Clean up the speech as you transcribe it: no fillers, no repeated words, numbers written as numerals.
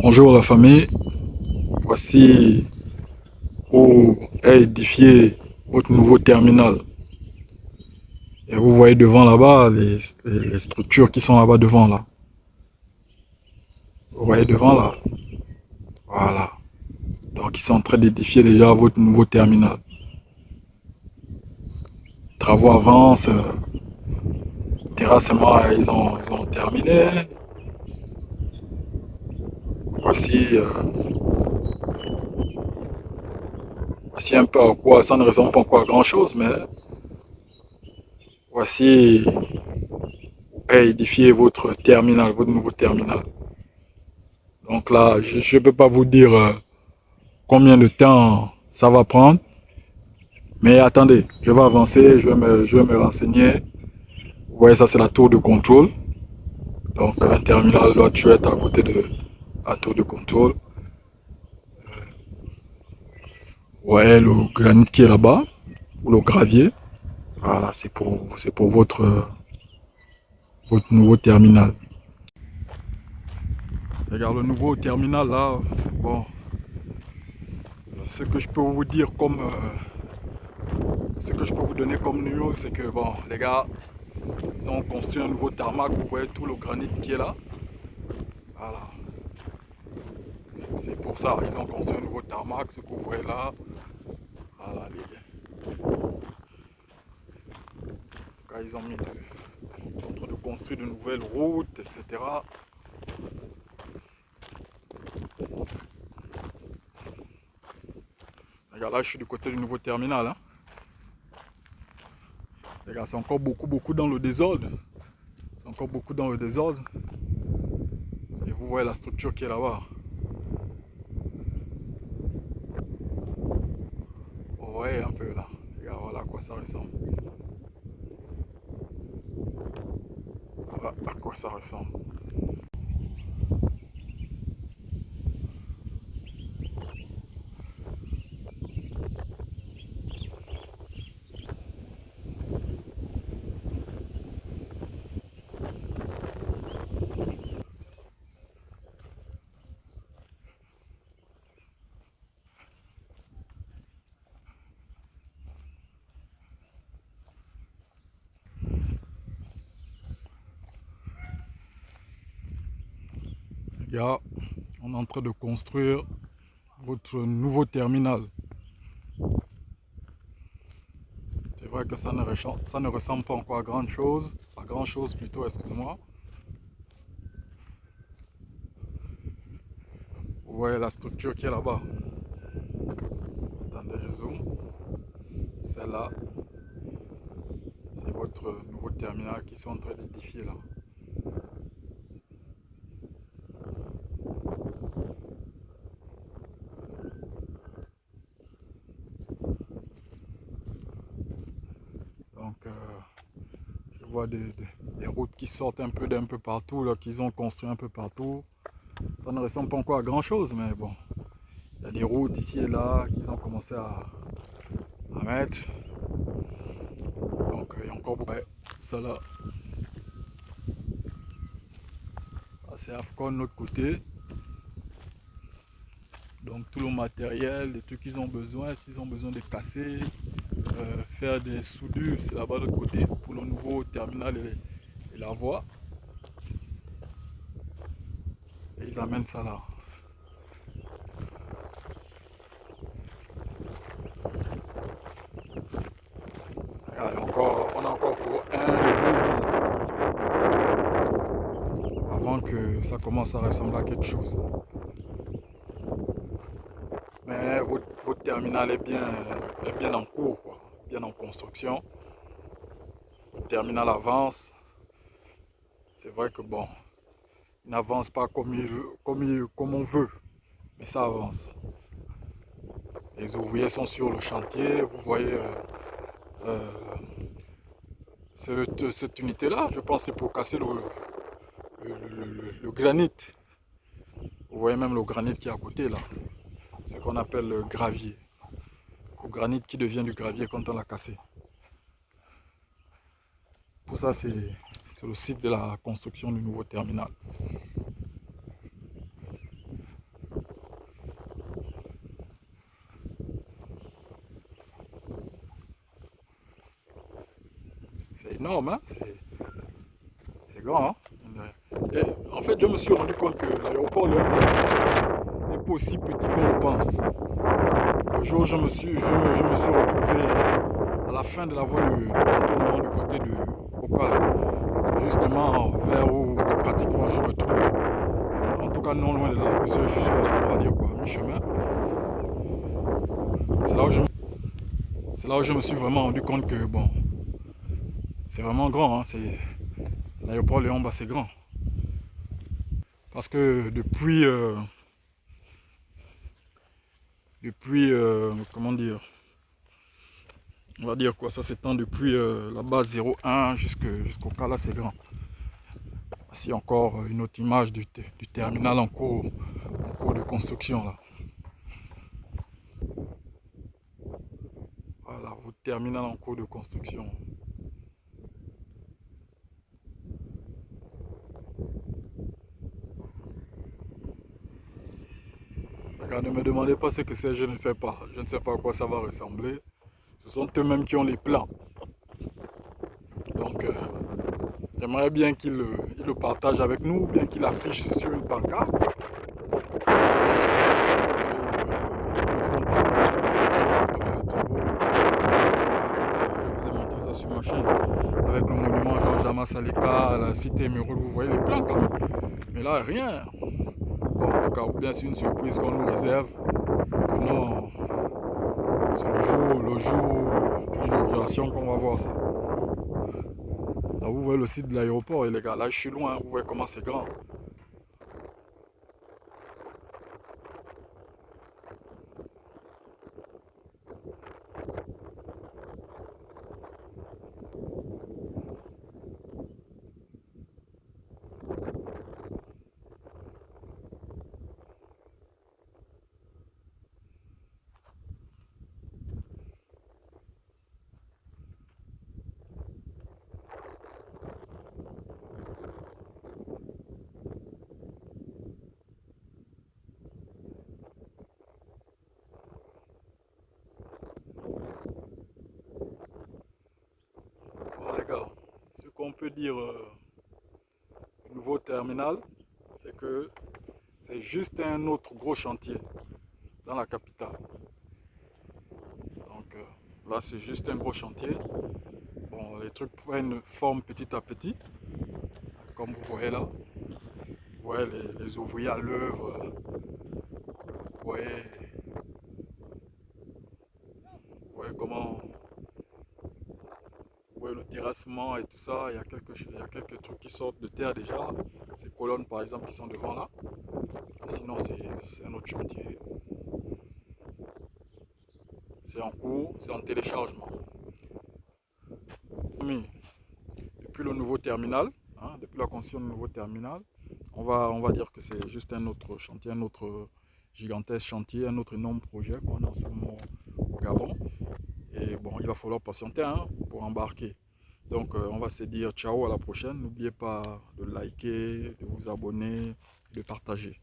Bonjour la famille, voici où est édifié votre nouveau terminal. Et vous voyez devant là-bas les structures qui sont là-bas devant là. Vous voyez devant là. Voilà. Donc ils sont en train d'édifier déjà votre nouveau terminal. Travaux avancent, terrassement ils ont terminé. Voici, voici un peu à quoi, ça ne ressemble pas encore à grand chose, mais voici où est édifié votre terminal, votre nouveau terminal. Donc là, je ne peux pas vous dire combien de temps ça va prendre. Mais attendez, je vais avancer, je vais me renseigner. Vous voyez, ça c'est la tour de contrôle. Donc un terminal doit être à côté de la tour de contrôle. Vous voyez le granit qui est là-bas, ou le gravier. Voilà, c'est pour votre nouveau terminal. Regarde le nouveau terminal là. Bon, ce que je peux vous dire comme ce que je peux vous donner comme news, c'est que bon, les gars, ils ont construit un nouveau tarmac. Vous voyez tout le granit qui est là. Voilà. C'est pour ça, ils ont construit un nouveau tarmac, ce que vous voyez là. Voilà, ils ont ils sont en train de construire de nouvelles routes, etc. Regarde, là, je suis du côté du nouveau terminal. Hein. Regarde, c'est encore beaucoup dans le désordre. C'est encore beaucoup dans le désordre. Et vous voyez la structure qui est là-bas. Vous voyez un peu là. Regarde, voilà à quoi ça ressemble. Voilà à quoi ça ressemble. Regarde, on est en train de construire votre nouveau terminal. C'est vrai que ça ne ressemble pas encore à grand chose. À grand chose plutôt, excusez-moi. Vous voyez la structure qui est là-bas. Attendez, je zoome. Celle-là, c'est votre nouveau terminal qui sont en train d'édifier là. Donc, je vois des routes qui sortent un peu d'un peu partout, là, qu'ils ont construit un peu partout. Ça ne ressemble pas encore à grand chose, mais bon. Il y a des routes ici et là qu'ils ont commencé à mettre. Donc, il y a encore beaucoup. Ouais, ça là, c'est AFCON de l'autre côté. Donc, tout le matériel, les trucs qu'ils ont besoin, s'ils ont besoin de casser, faire des soudures, c'est là-bas de l'autre côté pour le nouveau terminal et la voie. Et ils amènent ça là. On a encore pour 1, 2 ans avant que ça commence à ressembler à quelque chose. Mais votre terminal est bien en cours, quoi, bien en construction. Votre terminal avance. C'est vrai que bon, il n'avance pas comme on veut, mais ça avance. Les ouvriers sont sur le chantier. Vous voyez euh, cette unité-là, je pense que c'est pour casser le granit. Vous voyez même le granit qui est à côté là. Ce qu'on appelle le gravier. Le granit qui devient du gravier quand on l'a cassé. Tout ça, c'est le site de la construction du nouveau terminal. C'est énorme, hein? C'est grand, hein? Et en fait, je me suis rendu compte que l'aéroport Léon n'est pas aussi petit qu'on le pense. Le jour où je me suis retrouvé à la fin de la voie de contournement du côté de Okala, justement vers où pratiquement je me trouve, en tout cas non loin de là, puisque je suis, on va dire quoi, à mi-chemin. C'est là où c'est là où je me suis vraiment rendu compte que bon, c'est vraiment grand, hein, l'aéroport Léon c'est grand. Parce que comment dire, on va dire quoi, ça s'étend depuis la base 01 jusqu'au cas là, c'est grand. Voici encore une autre image du terminal en cours de construction là. Voilà, votre terminal en cours de construction. Regardez, ne me demandez pas ce que c'est, je ne sais pas. Je ne sais pas à quoi ça va ressembler. Ce sont eux-mêmes qui ont les plans. Donc, j'aimerais bien qu'ils le partagent avec nous, ou bien qu'ils l'affichent sur une pancarte. Je vous ai montré ça sur ma chaîne. Avec le monument Georges Damas Aleka, la cité émeraude, vous voyez les plans quand même. Mais là, rien. Bon, en tout cas, ou bien c'est une surprise qu'on nous réserve. Non, c'est le jour de l'inauguration qu'on va voir ça. Là, vous voyez le site de l'aéroport, et les gars, là, je suis loin, vous voyez comment c'est grand. Bon, les gars, ce qu'on peut dire du nouveau terminal, c'est que c'est juste un autre gros chantier dans la capitale. Donc là, c'est juste un gros chantier. Bon, les trucs prennent forme petit à petit, comme vous voyez là. Vous voyez les ouvriers à l'œuvre. Vous voyez comment, vous voyez le terrassement et tout ça. Il y a quelques trucs qui sortent de terre déjà. Ces colonnes, par exemple, qui sont devant là. Sinon, c'est un autre chantier. C'est en cours, c'est en téléchargement. Depuis le nouveau terminal, hein, depuis la construction du nouveau terminal, on va dire que c'est juste un autre chantier, un autre gigantesque chantier, un autre énorme projet qu'on a en ce moment au Gabon. Et bon, il va falloir patienter, hein, pour embarquer. Donc on va se dire ciao, à la prochaine. N'oubliez pas de liker, de vous abonner, de partager.